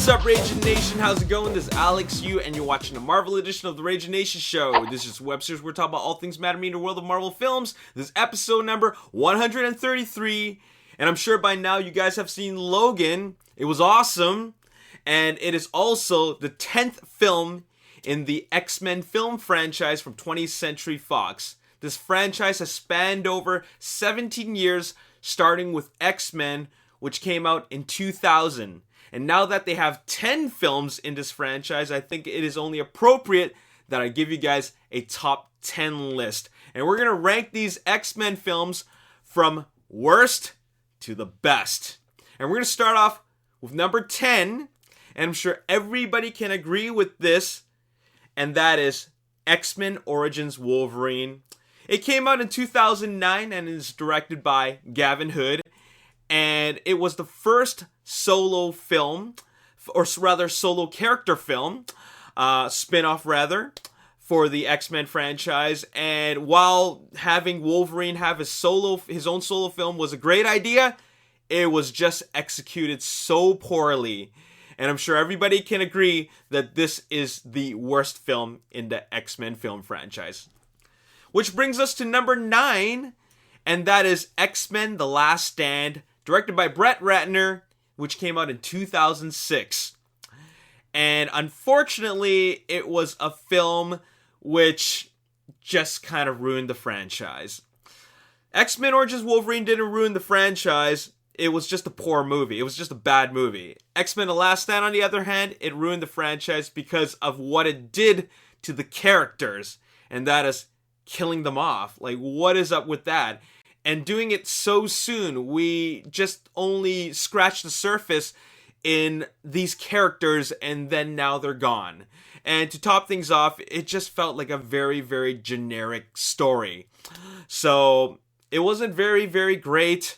What's up, Ragin Nation? How's it going? This is Alex Yu, and you're watching the Marvel edition of the Ragin Nation show. This is web series. We're talking about all things matter in the world of Marvel films. This is episode number 133, and I'm sure by now you guys have seen Logan. It was awesome, and it is also the 10th film in the X-Men film franchise from 20th Century Fox. This franchise has spanned over 17 years, starting with X-Men, which came out in 2000. And now that they have 10 films in this franchise, I think it is only appropriate that I give you guys a top 10 list. And we're going to rank these X-Men films from worst to the best. And we're going to start off with number 10, and I'm sure everybody can agree with this, and that is X-Men Origins Wolverine. It came out in 2009 and is directed by Gavin Hood. And it was the first solo film, or rather solo character film, spin-off rather, for the X-Men franchise. And while having Wolverine have his own solo film was a great idea, it was just executed so poorly. And I'm sure everybody can agree that this is the worst film in the X-Men film franchise. Which brings us to number 9, and that is X-Men The Last Stand, directed by Brett Ratner, which came out in 2006. And unfortunately, it was a film which just kind of ruined the franchise. X-Men Origins Wolverine didn't ruin the franchise. It was just a poor movie. It was just a bad movie. X-Men The Last Stand, on the other hand, it ruined the franchise because of what it did to the characters. And that is killing them off. Like, what is up with that? And doing it so soon, we just only scratched the surface in these characters, and then now they're gone. And to top things off, it just felt like a very, very generic story. So it wasn't very, very great,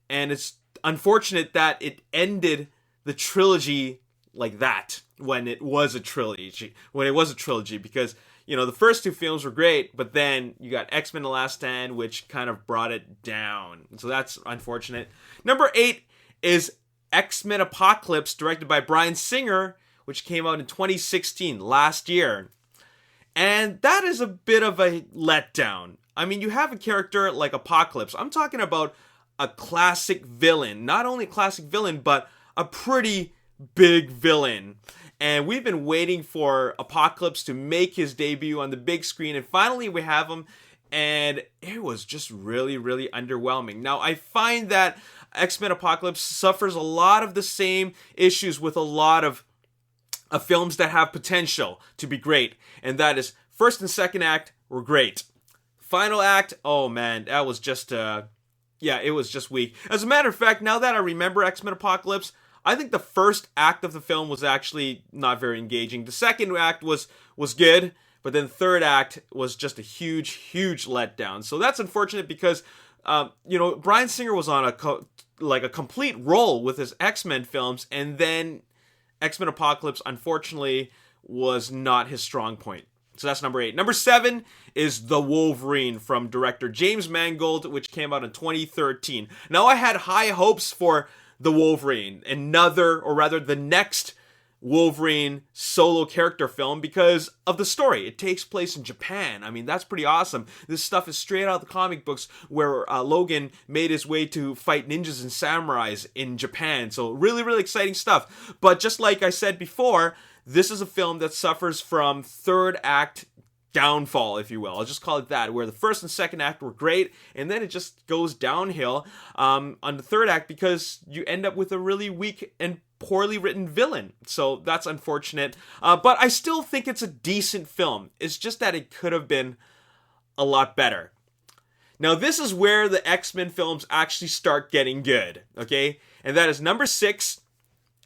and it's unfortunate that it ended the trilogy like that when it was a trilogy. Because you know, the first two films were great, but then you got X-Men The Last Stand, which kind of brought it down. So that's unfortunate. Number 8 is XMen Apocalypse, directed by Bryan Singer, which came out in 2016, last year. And that is a bit of a letdown. I mean, you have a character like Apocalypse. I'm talking about a classic villain. Not only a classic villain, but a pretty big villain. And we've been waiting for Apocalypse to make his debut on the big screen, and finally we have him, and it was just really, really underwhelming. Now, I find that X-Men Apocalypse suffers a lot of the same issues with a lot of films that have potential to be great, and that is, first and second act were great. Final act, oh man, that was just, it was just weak. As a matter of fact, now that I remember X-Men Apocalypse, I think the first act of the film was actually not very engaging. The second act was good, but then the third act was just a huge, huge letdown. So that's unfortunate because, Bryan Singer was on a complete roll with his X-Men films, and then X-Men Apocalypse, unfortunately, was not his strong point. So that's number 8. Number 7 is The Wolverine from director James Mangold, which came out in 2013. Now, I had high hopes for The Wolverine, the next Wolverine solo character film, because of the story. It takes place in Japan. I mean, that's pretty awesome. This stuff is straight out of the comic books, where Logan made his way to fight ninjas and samurais in Japan. So really, really exciting stuff. But just like I said before, this is a film that suffers from third act downfall, if you will. I'll just call it that, where the first and second act were great, and then it just goes downhill on the third act because you end up with a really weak and poorly written villain. So that's unfortunate. But I still think it's a decent film. It's just that it could have been a lot better. Now, this is where the X-Men films actually start getting good, okay? And that is number 6,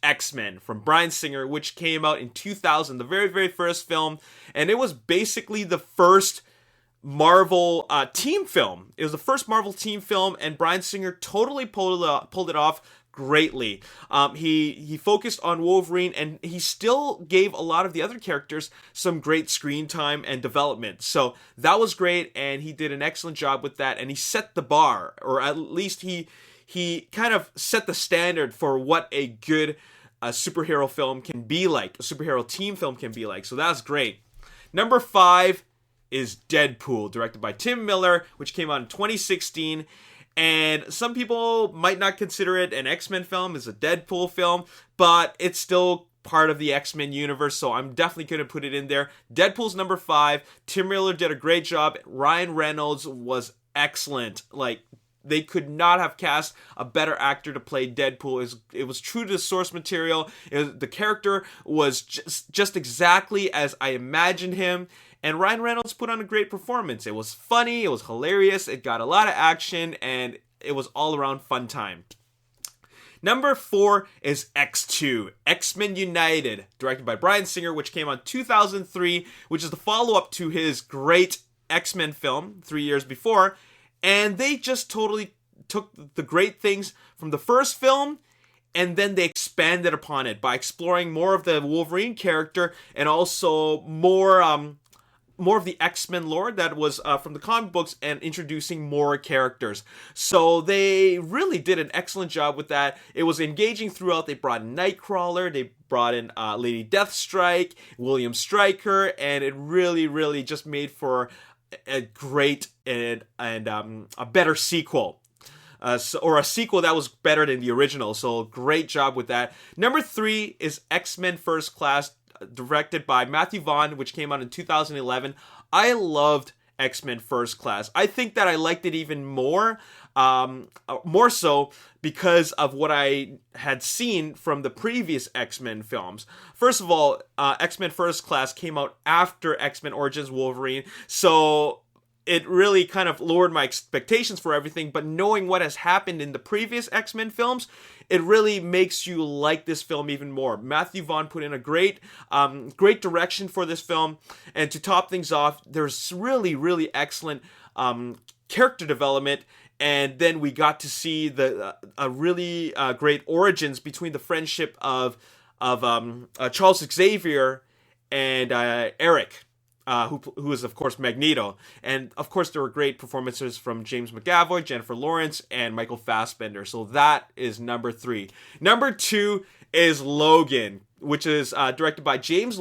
X-Men from Bryan Singer, which came out in 2000, the very, very first film, and it was basically the first Marvel team film. It was the first Marvel team film, and Bryan Singer totally pulled it off greatly. He focused on Wolverine, and he still gave a lot of the other characters some great screen time and development. So that was great, and he did an excellent job with that, and he set the bar, or at least he kind of set the standard for what a good a superhero film can be like, a superhero team film can be like. So that's great. Number 5 is Deadpool, directed by Tim Miller, which came out in 2016. And some people might not consider it an X-Men film, it's a Deadpool film, but it's still part of the X-Men universe, so I'm definitely going to put it in there. Deadpool's number 5. Tim Miller did a great job. Ryan Reynolds was excellent. Like, they could not have cast a better actor to play Deadpool. It was true to the source material. The character was just exactly as I imagined him. And Ryan Reynolds put on a great performance. It was funny, it was hilarious, it got a lot of action, and it was all around fun time. Number 4 is X2, XMen United, directed by Bryan Singer, which came out in 2003, which is the follow-up to his great X-Men film 3 years before. And they just totally took the great things from the first film, and then they expanded upon it by exploring more of the Wolverine character and also more of the X-Men lore that was from the comic books and introducing more characters. So they really did an excellent job with that. It was engaging throughout. They brought in Nightcrawler, they brought in Lady Deathstrike, William Stryker, and it really, really just made for a great and a better sequel. Or a sequel that was better than the original. So great job with that. Number 3 is X-Men First Class, directed by Matthew Vaughn, which came out in 2011. I loved X-Men First Class. I think that I liked it even more so because of what I had seen from the previous X-Men films. First of all, X-Men First Class came out after X-Men Origins Wolverine, so it really kind of lowered my expectations for everything, but knowing what has happened in the previous X-Men films, it really makes you like this film even more. Matthew Vaughn put in a great direction for this film, and to top things off, there's really, really excellent character development, and then we got to see a really great origins between the friendship of Charles Xavier and Eric. Who is, of course, Magneto. And, of course, there were great performances from James McAvoy, Jennifer Lawrence, and Michael Fassbender. So that is number 3. Number 2 is Logan, which is directed by James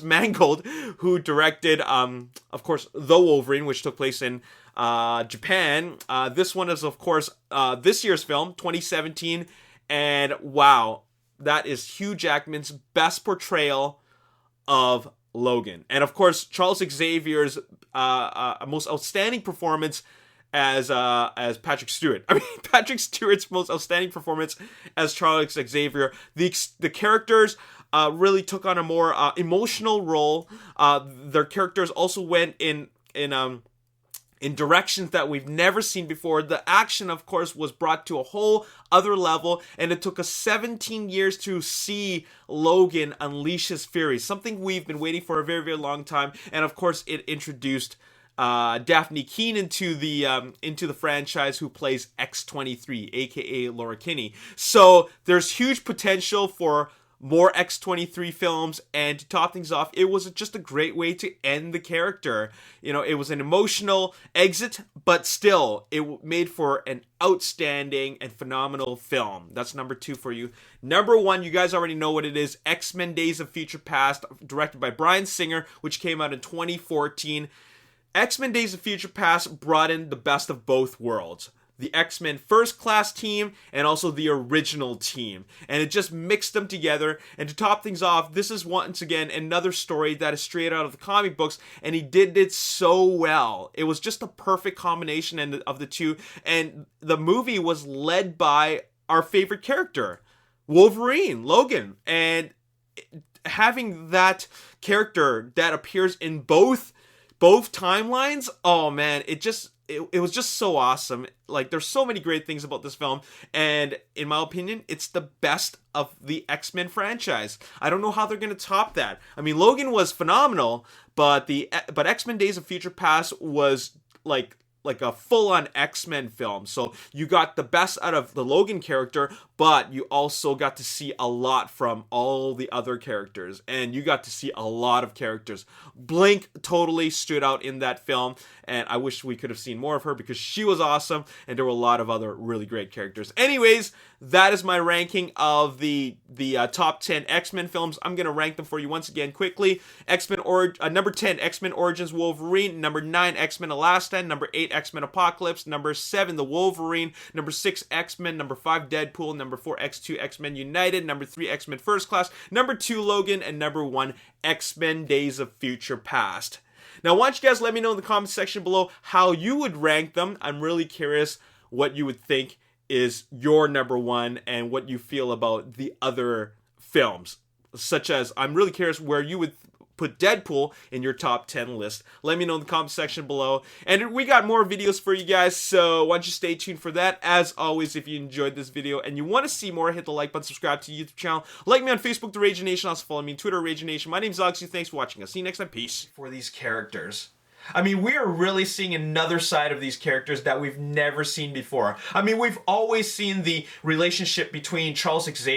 Mangold, who directed, of course, The Wolverine, which took place in Japan. This one is, of course, this year's film, 2017. And, wow, that is Hugh Jackman's best portrayal of Logan. And of course, Charles Xavier's most outstanding performance as Patrick Stewart. I mean, Patrick Stewart's most outstanding performance as Charles Xavier. The characters really took on a more emotional role. Their characters also went in directions that we've never seen before. The action, of course, was brought to a whole other level, and it took us 17 years to see Logan unleash his fury, something we've been waiting for a very, very long time. And of course, it introduced Daphne Keane into the franchise, who plays X-23, aka Laura Kinney. So there's huge potential for more X-23 films, and to top things off, it was just a great way to end the character. You know, it was an emotional exit, but still, it made for an outstanding and phenomenal film. That's number 2 for you. Number 1, you guys already know what it is, X-Men Days of Future Past, directed by Bryan Singer, which came out in 2014. X-Men Days of Future Past brought in the best of both worlds. The X-Men First Class team and also the original team. And it just mixed them together. And to top things off, this is once again another story that is straight out of the comic books, and he did it so well. It was just a perfect combination of the two. And the movie was led by our favorite character, Wolverine, Logan. And having that character that appears in both timelines, oh man, it was just so awesome. Like, there's so many great things about this film, and in my opinion, it's the best of the X-Men franchise. I don't know how they're going to top that. I mean, Logan was phenomenal, but X-Men Days of Future Past was like like a full-on X-Men film. So you got the best out of the Logan character, but you also got to see a lot from all the other characters, and you got to see a lot of characters. Blink totally stood out in that film, and I wish we could have seen more of her because she was awesome, and there were a lot of other really great characters. Anyways, that is my ranking of the top 10 X-Men films. I'm gonna rank them for you once again quickly. Number 10, X-Men Origins Wolverine. Number 9, X-Men Elastan. Number 8, X-Men Apocalypse. Number 7, The Wolverine. Number 6, X-Men. Number 5, Deadpool. Number 4, X2, XMen United. Number 3, X-Men First Class. Number 2, Logan. And number 1, X-Men Days of Future Past. Now, why don't you guys let me know in the comment section below how you would rank them. I'm really curious what you would think is your number 1 and what you feel about the other films. Such as, I'm really curious where you would put Deadpool in your top 10 list. Let me know in the comment section below. And we got more videos for you guys, so why don't you stay tuned for that. As always, if you enjoyed this video and you want to see more, hit the like button, subscribe to the YouTube channel. Like me on Facebook, The Ragin Nation. Also follow me on Twitter, Ragin Nation. My name's Alex. Thanks for watching. I'll see you next time. Peace. For these characters, I mean, we are really seeing another side of these characters that we've never seen before. I mean, we've always seen the relationship between Charles Xavier